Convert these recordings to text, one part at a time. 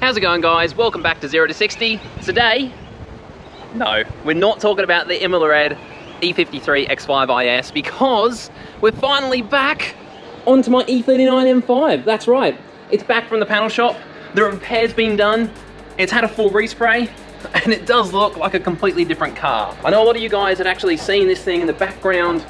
How's it going, guys? Welcome back to 0 to 60. Today, no, we're not talking about the Red E53 X5 IS because we're finally back onto my E39 M5. That's right, it's back from the panel shop. The repair's been done. It's had a full respray and it does look like a completely different car. I know a lot of you guys had actually seen this thing in the background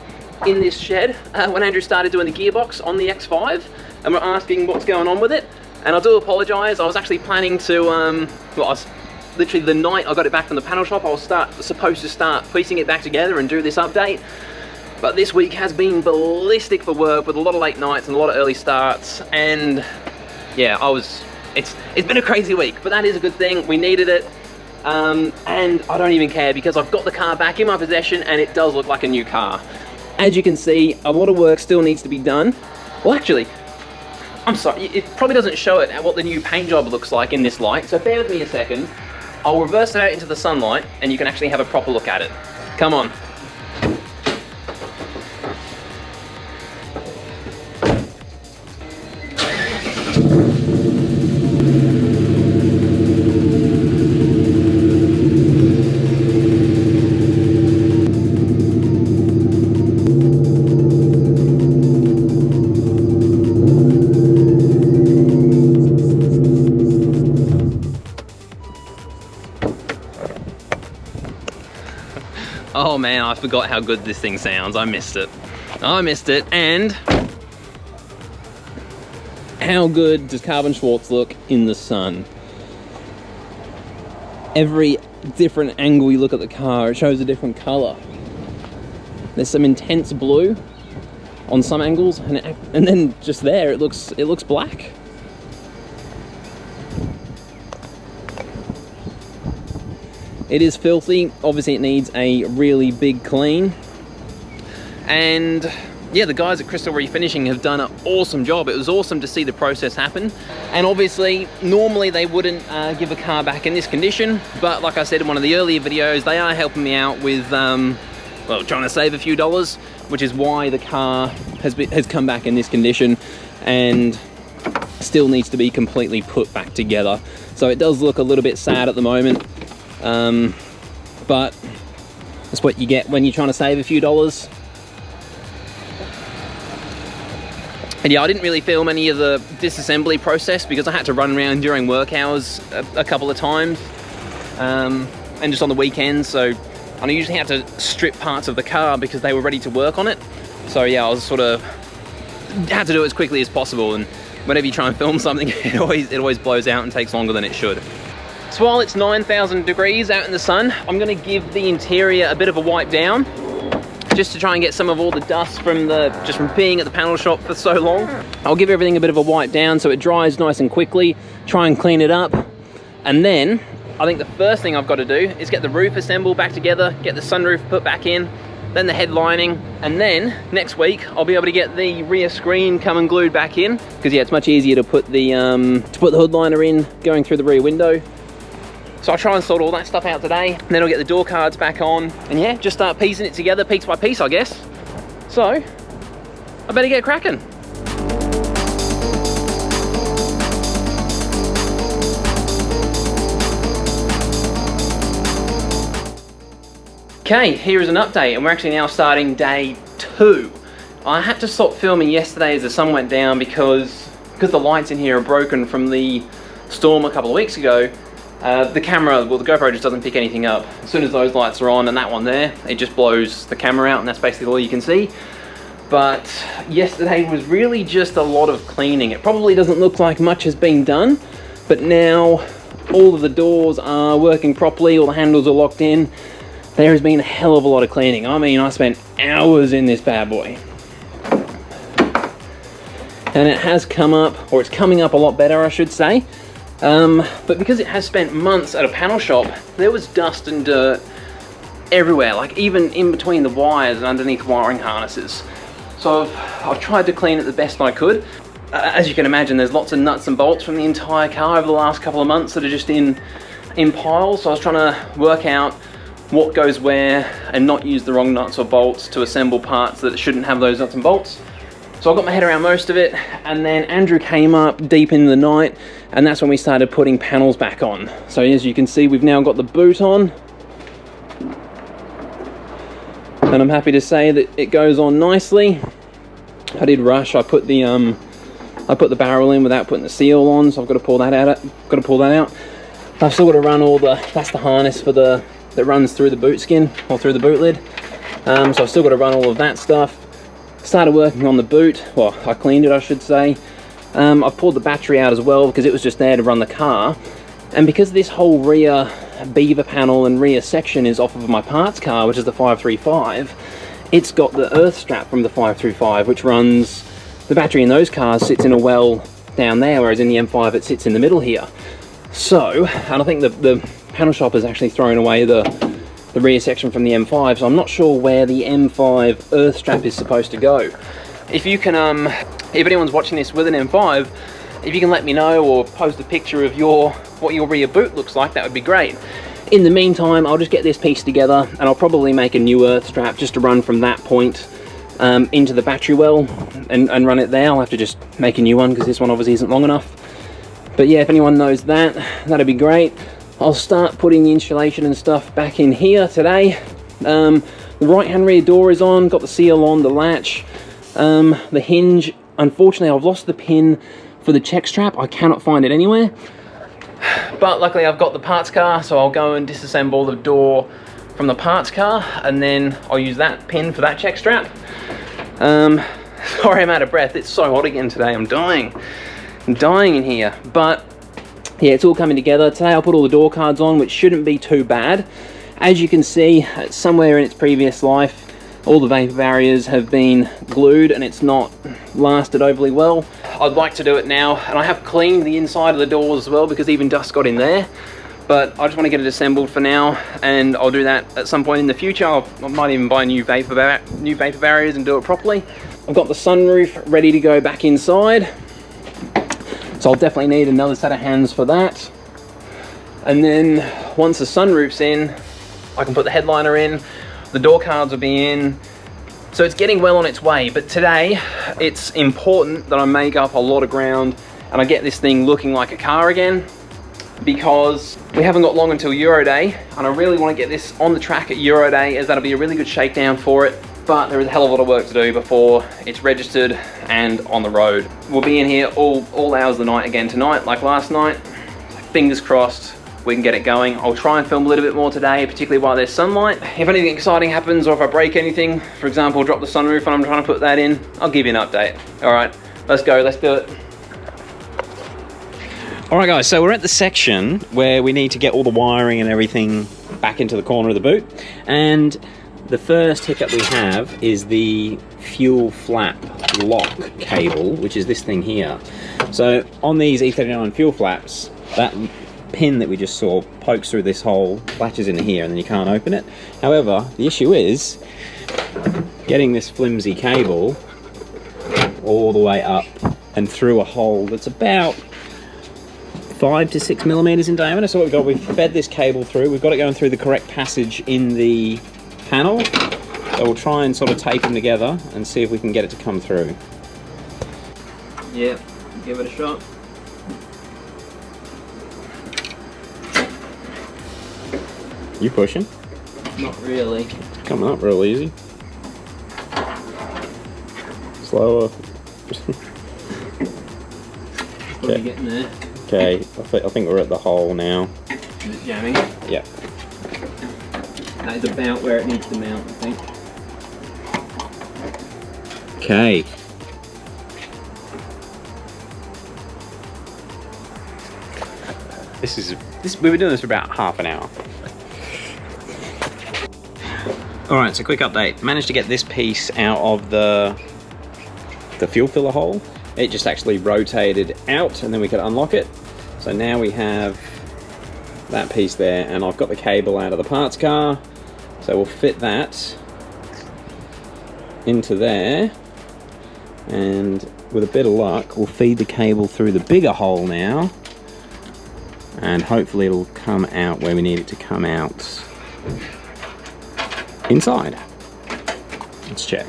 in this shed when Andrew started doing the gearbox on the X5 and we're asking what's going on with it. And I do apologise, I was actually planning to, well, I was literally the night I got it back from the panel shop, I was supposed to start piecing it back together and do this update. But this week has been ballistic for work with a lot of late nights and a lot of early starts. And yeah, it's been a crazy week, but that is a good thing. We needed it. And I don't even care because I've got the car back in my possession and it does look like a new car. As you can see, a lot of work still needs to be done. Well, actually, I'm sorry, it probably doesn't show it what the new paint job looks like in this light, so bear with me a second. I'll reverse it out into the sunlight and you can actually have a proper look at it. Come on. Oh man, I forgot how good this thing sounds. I missed it. And how good does Carbon Schwartz look in the sun? Every different angle you look at the car, it shows a different color. There's some intense blue on some angles, and then just there, it looks black. It is filthy. Obviously it needs a really big clean. And yeah, the guys at Crystal Refinishing have done an awesome job. It was awesome to see the process happen. And obviously, normally they wouldn't give a car back in this condition. But like I said in one of the earlier videos, they are helping me out with, well, trying to save a few dollars, which is why the car has come back in this condition and still needs to be completely put back together. So it does look a little bit sad at the moment. But that's what you get when you're trying to save a few dollars. And yeah, I didn't really film any of the disassembly process because I had to run around during work hours a couple of times, and just on the weekends. So I usually have to strip parts of the car because they were ready to work on it. So yeah, I was sort of had to do it as quickly as possible. And whenever you try and film something, it always blows out and takes longer than it should. So while it's 9,000 degrees out in the sun, I'm going to give the interior a bit of a wipe down, just to try and get some of all the dust from being at the panel shop for so long. I'll give everything a bit of a wipe down so it dries nice and quickly, try and clean it up. And then I think the first thing I've got to do is get the roof assembled back together, get the sunroof put back in, then the headlining, and then next week I'll be able to get the rear screen come and glued back in, because yeah, it's much easier to put the hood liner in going through the rear window. So I'll try and sort all that stuff out today, and then I'll get the door cards back on, and yeah, just start piecing it together piece by piece, I guess. So, I better get cracking. Okay, here is an update, and we're actually now starting day 2. I had to stop filming yesterday as the sun went down because the lights in here are broken from the storm a couple of weeks ago. The camera, well, the GoPro just doesn't pick anything up. As soon as those lights are on and that one there, it just blows the camera out and that's basically all you can see. But yesterday was really just a lot of cleaning. It probably doesn't look like much has been done, but now all of the doors are working properly, all the handles are locked in. There has been a hell of a lot of cleaning. I mean, I spent hours in this bad boy. And it has come up, or it's coming up a lot better, I should say. But because it has spent months at a panel shop, there was dust and dirt everywhere, like even in between the wires and underneath wiring harnesses. So I've tried to clean it the best I could. As you can imagine, there's lots of nuts and bolts from the entire car over the last couple of months that are just in piles. So I was trying to work out what goes where and not use the wrong nuts or bolts to assemble parts that shouldn't have those nuts and bolts. So I got my head around most of it, and then Andrew came up deep in the night, and that's when we started putting panels back on. So as you can see, we've now got the boot on, and I'm happy to say that it goes on nicely. I did rush. I put the barrel in without putting the seal on, so I've got to pull that out. I've still got to run all the, that's the harness for that runs through the boot skin or through the boot lid. So I've still got to run all of that stuff. Started working on the boot. Well, I cleaned it, I should say. I've pulled the battery out as well because it was just there to run the car. And because this whole rear beaver panel and rear section is off of my parts car, which is the 535, it's got the earth strap from the 535, which runs the battery in those cars sits in a well down there, whereas in the M5 it sits in the middle here. So, and I think the panel shop has actually thrown away the rear section from the M5, so I'm not sure where the M5 earth strap is supposed to go. If you can, if anyone's watching this with an M5, if you can let me know or post a picture of what your rear boot looks like, that would be great. In the meantime, I'll just get this piece together, and I'll probably make a new earth strap just to run from that point into the battery well and run it there. I'll have to just make a new one because this one obviously isn't long enough. But yeah, if anyone knows that, that'd be great. I'll start putting the insulation and stuff back in here today. The right hand rear door is on, got the seal on, the latch, the hinge. Unfortunately, I've lost the pin for the check strap. I cannot find it anywhere. But luckily I've got the parts car, so I'll go and disassemble the door from the parts car, and then I'll use that pin for that check strap. Sorry I'm out of breath. It's so hot again today. I'm dying in here. But yeah, it's all coming together. Today I'll put all the door cards on, which shouldn't be too bad. As you can see, somewhere in its previous life, all the vapor barriers have been glued and it's not lasted overly well. I'd like to do it now, and I have cleaned the inside of the doors as well because even dust got in there. But I just want to get it assembled for now, and I'll do that at some point in the future. I might even buy new vapor barriers and do it properly. I've got the sunroof ready to go back inside, so I'll definitely need another set of hands for that. And then once the sunroof's in, I can put the headliner in, the door cards will be in. So it's getting well on its way, but today it's important that I make up a lot of ground and I get this thing looking like a car again, because we haven't got long until Euro Day, and I really want to get this on the track at Euro Day, as that'll be a really good shakedown for it. But there is a hell of a lot of work to do before it's registered and on the road. We'll be in here all hours of the night again tonight, like last night. Fingers crossed we can get it going. I'll try and film a little bit more today, particularly while there's sunlight. If anything exciting happens, or if I break anything, for example, drop the sunroof and I'm trying to put that in, I'll give you an update. All right, let's go, let's do it. All right, guys, so we're at the section where we need to get all the wiring and everything back into the corner of the boot. And the first hiccup we have is the fuel flap lock cable, which is this thing here. So on these E39 fuel flaps, that pin that we just saw pokes through this hole, latches into here, and then you can't open it. However, the issue is getting this flimsy cable all the way up and through a hole that's about 5 to 6 millimeters in diameter. So what we've fed this cable through, we've got it going through the correct passage in the panel. So we'll try and sort of tape them together and see if we can get it to come through. Yeah, give it a shot. You pushing? Not really. Coming up real easy. Slower. Probably getting there. Okay, I think we're at the hole now. Is it jamming? Yeah. That is about where it needs to mount, I think. Okay. We've been doing this for about half an hour. Alright, so quick update. Managed to get this piece out of the fuel filler hole. It just actually rotated out and then we could unlock it. So now we have that piece there, and I've got the cable out of the parts car. So we'll fit that into there, and with a bit of luck we'll feed the cable through the bigger hole now, and hopefully it'll come out where we need it to come out inside. Let's check.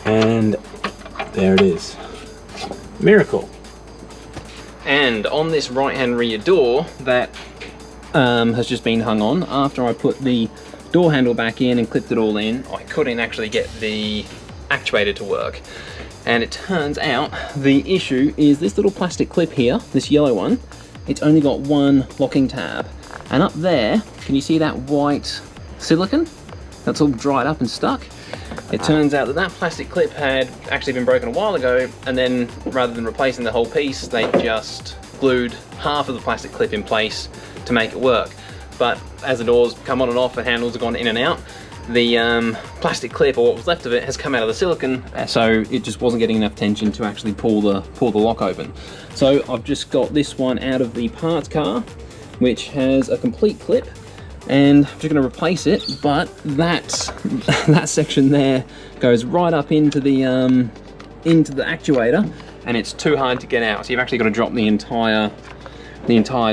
And there it is. Miracle. And on this right-hand rear door that has just been hung on, after I put the door handle back in and clipped it all in, I couldn't actually get the actuator to work. And it turns out the issue is this little plastic clip here, this yellow one, it's only got one locking tab. And up there, can you see that white silicone? That's all dried up and stuck. It turns out that that plastic clip had actually been broken a while ago, and then rather than replacing the whole piece, they just glued half of the plastic clip in place to make it work. But as the doors come on and off and handles have gone in and out, the plastic clip, or what was left of it, has come out of the silicone, so it just wasn't getting enough tension to actually pull the lock open. So I've just got this one out of the parts car, which has a complete clip, and I'm just going to replace it. But that section there goes right up into the actuator, and it's too hard to get out. So you've actually got to drop the entire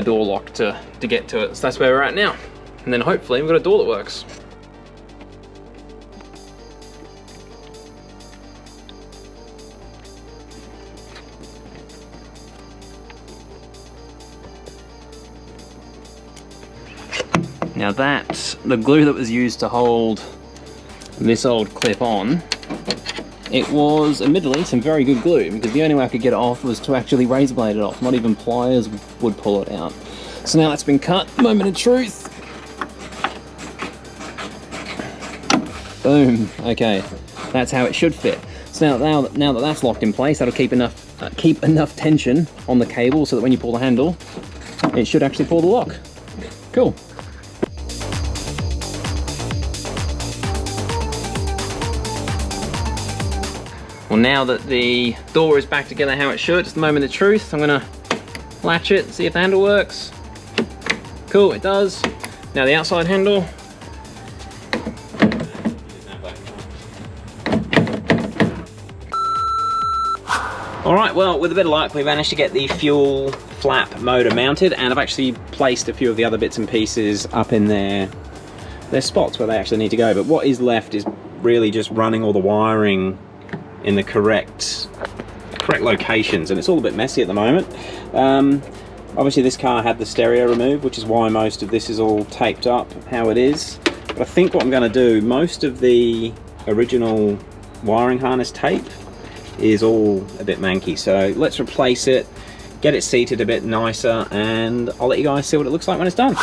door lock to get to it. So that's where we're at now. And then hopefully we've got a door that works. Now the glue that was used to hold this old clip on, it was admittedly some very good glue, because the only way I could get it off was to actually razor blade it off. Not even pliers would pull it out. So now that's been cut, moment of truth. Boom, okay, that's how it should fit. So now that that's locked in place, that'll keep enough tension on the cable so that when you pull the handle, it should actually pull the lock. Cool. Well, now that the door is back together how it should, it's the moment of truth. I'm gonna latch it, see if the handle works. Cool, it does. Now the outside handle. All right, well, with a bit of luck, we managed to get the fuel flap motor mounted, and I've actually placed a few of the other bits and pieces up in their spots where they actually need to go. But what is left is really just running all the wiring in the correct locations, and it's all a bit messy at the moment. Obviously this car had the stereo removed, which is why most of this is all taped up how it is. But I think what I'm going to do, most of the original wiring harness tape is all a bit manky, so let's replace it, get it seated a bit nicer, and I'll let you guys see what it looks like when it's done.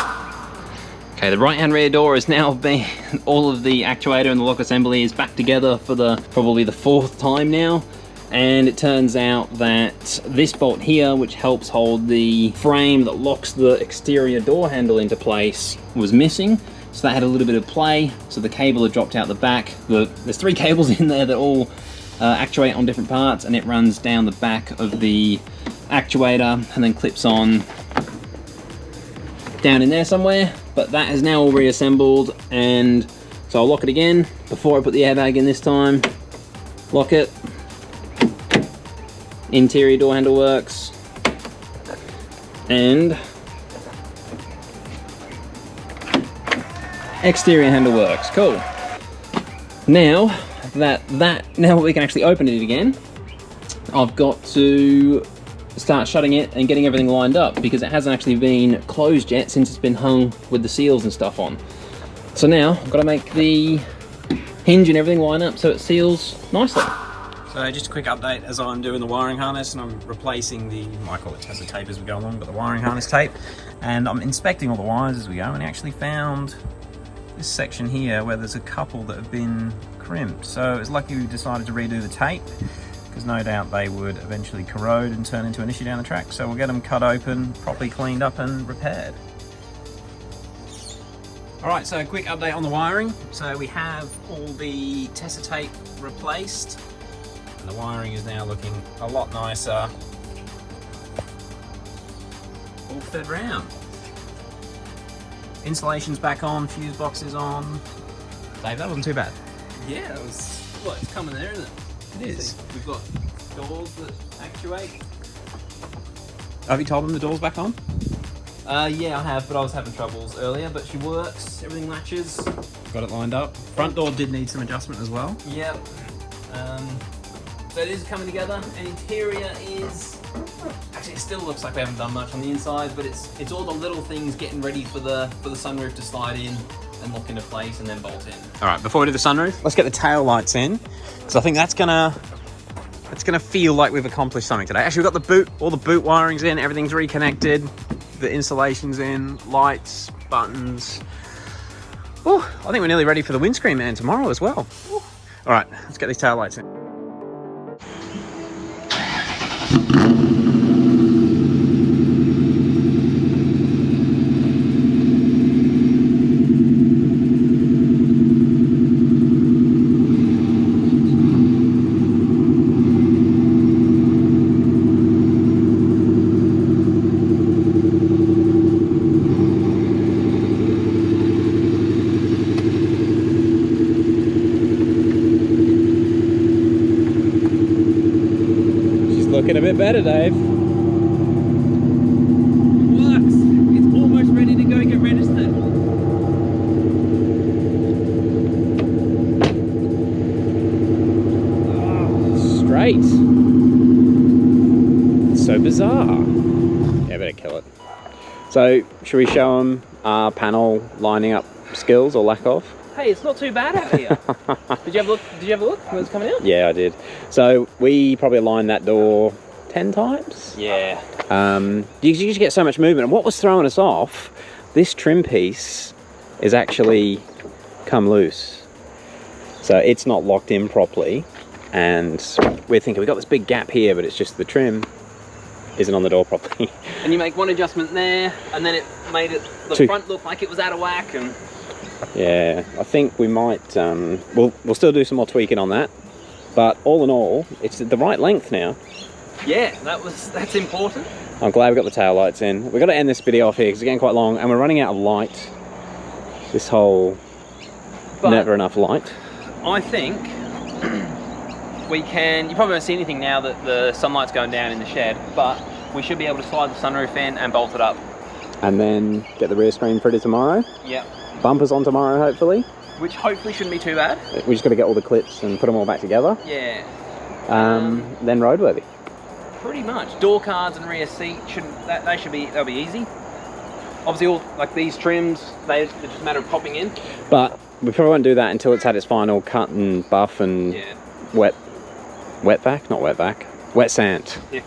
Okay, the right-hand rear door is now being, all of the actuator and the lock assembly is back together for probably the 4th time now. And it turns out that this bolt here, which helps hold the frame that locks the exterior door handle into place, was missing. So that had a little bit of play. So the cable had dropped out the back. There's 3 cables in there that all actuate on different parts, and it runs down the back of the actuator and then clips on down in there somewhere. But that is now all reassembled, and so I'll lock it again before I put the airbag in this time. Lock it. Interior door handle works, and exterior handle works. Cool. Now now we can actually open it again, I've got to start shutting it and getting everything lined up, because it hasn't actually been closed yet since it's been hung with the seals and stuff on. So now I've got to make the hinge and everything line up so it seals nicely. So just a quick update as I'm doing the wiring harness, and I'm replacing the, I call it Tesla tape as we go along, but the wiring harness tape, and I'm inspecting all the wires as we go, and I actually found this section here where there's a couple that have been crimped. So it's lucky we decided to redo the tape, because no doubt they would eventually corrode and turn into an issue down the track. So we'll get them cut open, properly cleaned up and repaired. Alright, so a quick update on the wiring. So we have all the Tesla tape replaced, and the wiring is now looking a lot nicer, all fed round. Insulation's back on, fuse box is on. Dave, that wasn't too bad. Yeah, it was, well, it's coming there, isn't it? It is. We've got doors that actuate. Have you told them the door's back on? Yeah, I have, but I was having troubles earlier, but she works, everything latches. Got it lined up. Front door did need some adjustment as well. Yep. So it is coming together, and interior is... Actually, it still looks like we haven't done much on the inside, but it's all the little things getting ready for the sunroof to slide in and lock into place and then bolt in. All right, before we do the sunroof, let's get the tail lights in, because I think that's gonna feel like we've accomplished something today. Actually, we've got the boot, all the boot wirings in, everything's reconnected, the insulation's in, lights, buttons. Oh, I think we're nearly ready for the windscreen man tomorrow as well. Ooh. All right, let's get these tail lights in. Looking a bit better, Dave. It works. It's almost ready to go get registered. Oh, straight. It's so bizarre. Yeah, better kill it. So, should we show them our panel lining up skills or lack of? Hey, it's not too bad out here. Did you have a look? Did you have a look when it was coming out? Yeah, I did. So we probably aligned that door 10 times. Yeah. You just get so much movement. And what was throwing us off, this trim piece is actually come loose. So it's not locked in properly. And we're thinking, we've got this big gap here, but it's just the trim isn't on the door properly. And you make one adjustment there, and then it made the front look like it was out of whack. And yeah, I think we might, we'll still do some more tweaking on that, but all in all, it's the right length now. Yeah, that's important. I'm glad we got the tail lights in. We've got to end this video off here because it's getting quite long, and we're running out of light. This whole never enough light. I think we can, you probably won't see anything now that the sunlight's going down in the shed, but we should be able to slide the sunroof in and bolt it up. And then get the rear screen fitted tomorrow. Yep. Bumpers on tomorrow, hopefully. Which hopefully shouldn't be too bad. We just got to get all the clips and put them all back together. Yeah. Then roadworthy. Pretty much. Door cards and rear seat they'll be easy. Obviously, all like these trims, they're just a matter of popping in. But we probably won't do that until it's had its final cut and buff and wet vac, not wet vac, wet sand. Yeah.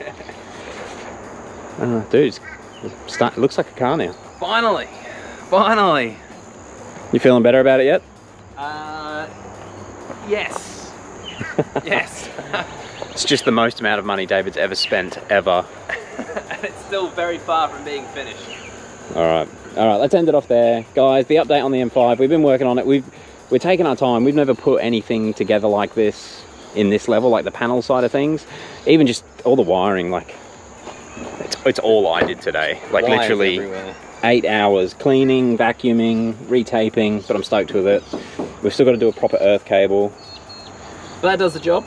Dude, it looks like a car now. Finally. You feeling better about it yet? Yes. Yes. It's just the most amount of money David's ever spent, ever. And it's still very far from being finished. All right, let's end it off there. Guys, the update on the M5, we've been working on it. We're taking our time. We've never put anything together like this in this level, like the panel side of things. Even just all the wiring, like, it's all I did today. Like Wires literally everywhere. 8 hours cleaning, vacuuming, retaping, but I'm stoked with it. We've still got to do a proper earth cable. But that does the job.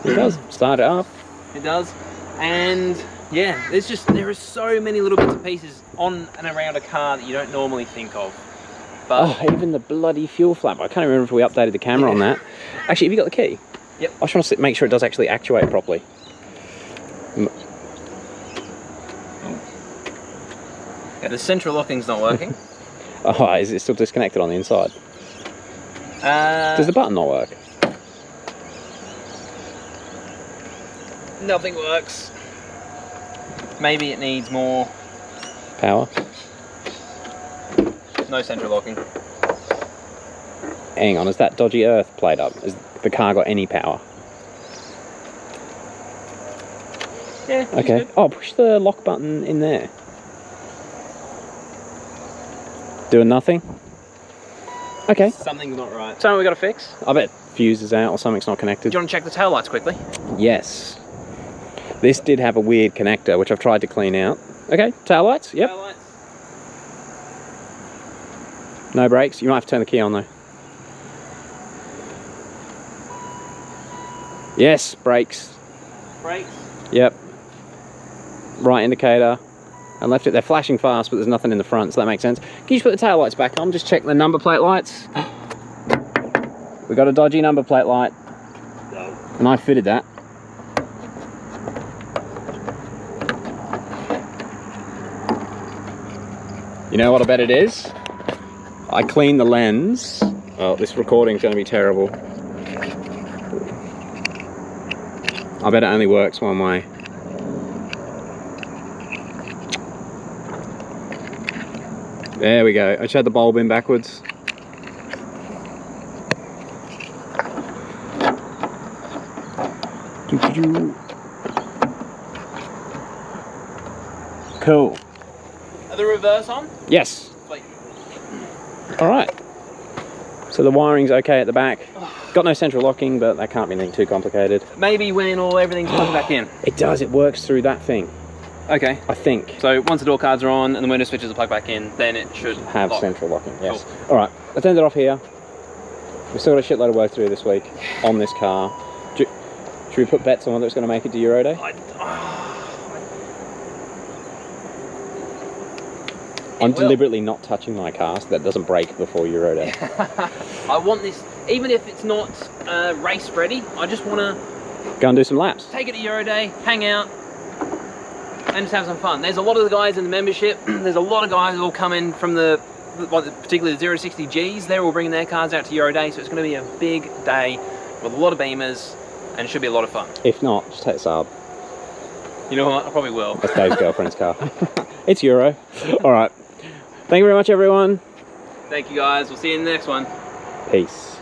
It does. Start it up. It does. And yeah, there are so many little bits and pieces on and around a car that you don't normally think of. But even the bloody fuel flap. I can't remember if we updated the camera on that. Actually, have you got the key? Yep. I just want to make sure it does actually actuate properly. Yeah, the central locking's not working. Oh, is it still disconnected on the inside? Does the button not work? Nothing works. Maybe it needs more Power? no central locking. Hang on, is that dodgy earth played up? Has the car got any power? Yeah. Okay. Oh, push the lock button in there. Doing nothing? Okay. Something's not right. Something we got to fix? I bet fuse is out or something's not connected. Do you want to check the taillights quickly? Yes. This did have a weird connector, which I've tried to clean out. Okay, taillights, yep. Taillights. No brakes. You might have to turn the key on though. Yes, brakes. Brakes. Yep. Right indicator. And left it. They're flashing fast, but there's nothing in the front, so that makes sense. Can you just put the tail lights back on? Just check the number plate lights. We got a dodgy number plate light. No. And I fitted that. You know what I bet it is? I cleaned the lens. Oh, this recording's going to be terrible. I bet it only works one way. There we go. I just had the bulb in backwards. Cool. Are the reverse on? Yes. Wait. All right. So the wiring's okay at the back. Got no central locking, but that can't be anything too complicated. Maybe when everything's plugged back in. It does. It works through that thing. Okay. I think. So once the door cards are on and the window switches are plugged back in, then it should Have lock. central locking, yes. Cool. All right, let's end it off here. We've still got a shitload of work to do this week on this car. Should we put bets on whether it's going to make it to Euro Day? I'm deliberately not touching my car so that it doesn't break before Euro Day. I want this, even if it's not race ready, I just want to Go and do some laps. take it to Euro Day, hang out, and just have some fun. There's a lot of the guys in the membership. There's a lot of guys who will come in from particularly the 0 to 60 Gs. They're all bringing their cars out to Euro Day, so it's going to be a big day with a lot of Beamers, and it should be a lot of fun. If not, just take Saab. You know what? I probably will. That's Dave's girlfriend's car. It's Euro. All right. Thank you very much, everyone. Thank you guys. We'll see you in the next one. Peace.